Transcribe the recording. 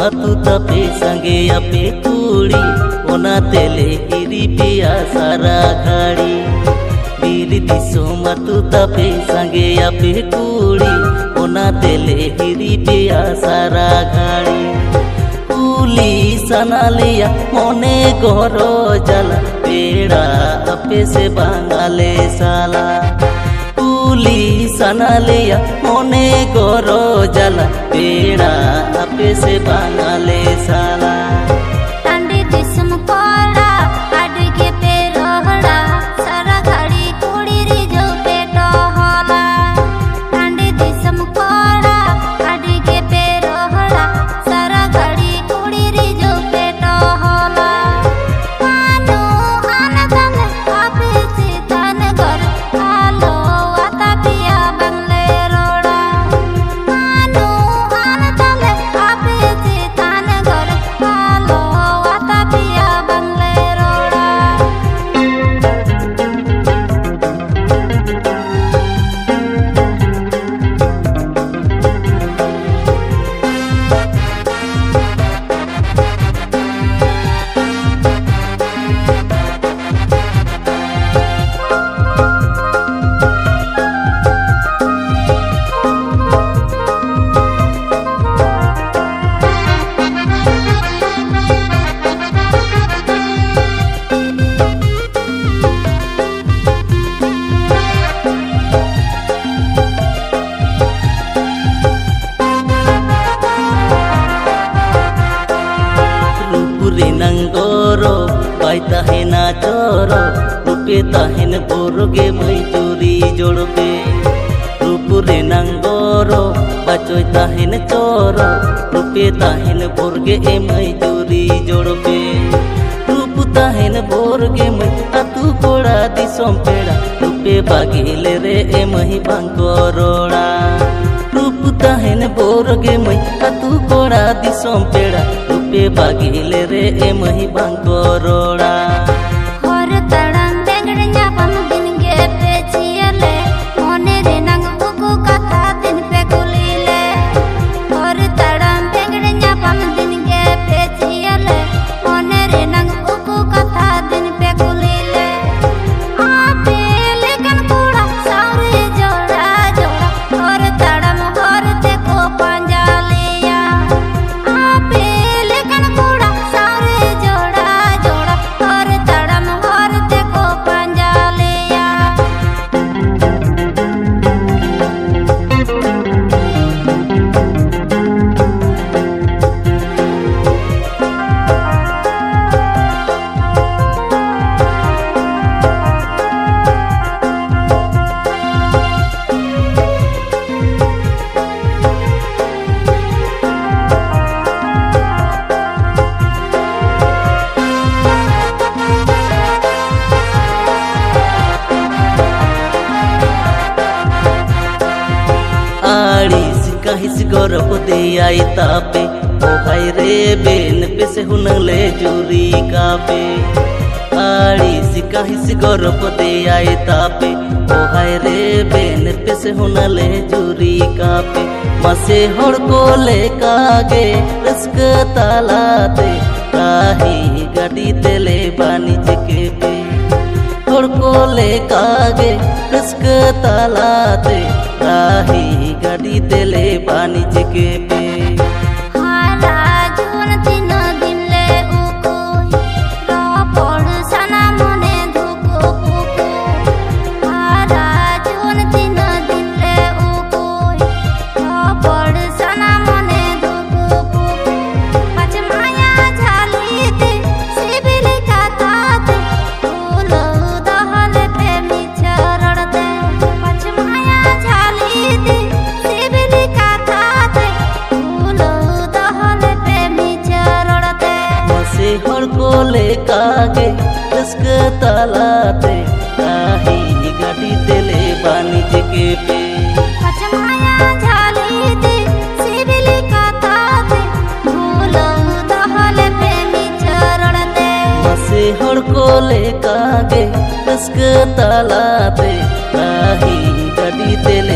अतु तपे संगे अपे कुड़ी ओना तेले हिरी पिया सारा घाड़ी बीर दिसोम अतु तपे संगे अपे कुड़ी ओना तेले हिरी पिया सारा घाड़ी कुली सनालिया मोने गोरो जला पेड़ा अपे से बांगाले साला कुली सनालिया मोने गोरो जला पेड़ा अपे से बांगाले साला टांडी दिसम कोड़ा अडगे पे रोहड़ा सारा घड़ी कुड़ी रिजो पेटो होला टांडी दिसम कोड़ा अडगे पे रोहड़ा सारा घड़ी कुड़ी रिजो पेटो होला मानो आनंद अपे से धन घर आलो आता पिया बंगले रोड़ा मानो आनंद अपे से धन घर आलो आता पिया बंगले रोड़ा नंगोरो बाई ताहेना चोरो रूपे ताहेन बोरोगे मजदूरी जोड़बे रूपुरे नंगोरो बाचोय ताहेन चोरो रूपे ताहेन बोरगे ए मजदूरी जोड़बे रूप ताहेन बोरगे मई अतु कोड़ा दिसोम पेड़ा रूपे बागिले रे ए मही बांको रोड़ा रूप ताहेन बोरगे मई अतु कोड़ा दिसोम पेड़ा रूपे बागिले रे ए मही बांको रोड़ा और तड़म बेंगड़िया पम दिन गे पे छियले मोने रे नंग उगु कथा दिन पे कुलीले और तड़म बेंगड़िया पम दिन गे पे छियले मोने रे नंग उगु कथा दिन पे कुलीले आपे लेकिन कूड़ा सारे जोड़ा जोड़ा और तड़म और ते को पंजा लिया आपे लेकिन कूड़ा सारे जोड़ा जोड़ा और तड़म और ते को पंजा लिया काहिस गौरव दे आई तापे ओ हाय रे बेन पे से हुनले जूरी कापे आड़ी सी काहिस गौरव दे आई तापे ओ हाय रे बेन पे से हुनले जूरी कापे मसे होड़ को ले कागे रस्क तालाते काही गाड़ी तेले बानिज के पे होड़ को ले कागे रस्क तालाते काही गाड़ी तेले बानिज के पे हारा जुन तीन दिन ले उको रो पड़ सना मने धुको पुको हारा जुन तीन दिन ले उको रो पड़ सना मने धुको पुको पच माया झाली ते सिबिल काताते फूल दहल पे मिछरड़ते पच माया झाली ते गे रस्का तालाते काहिनी गाड़ी तेले बानिज के पे पचमाया झाली दे सिबिली काताते भूलो दहले प्रेमी चरण दे मसे हड़ को लेका गे रस्का तालाते काहिनी गाड़ी तेले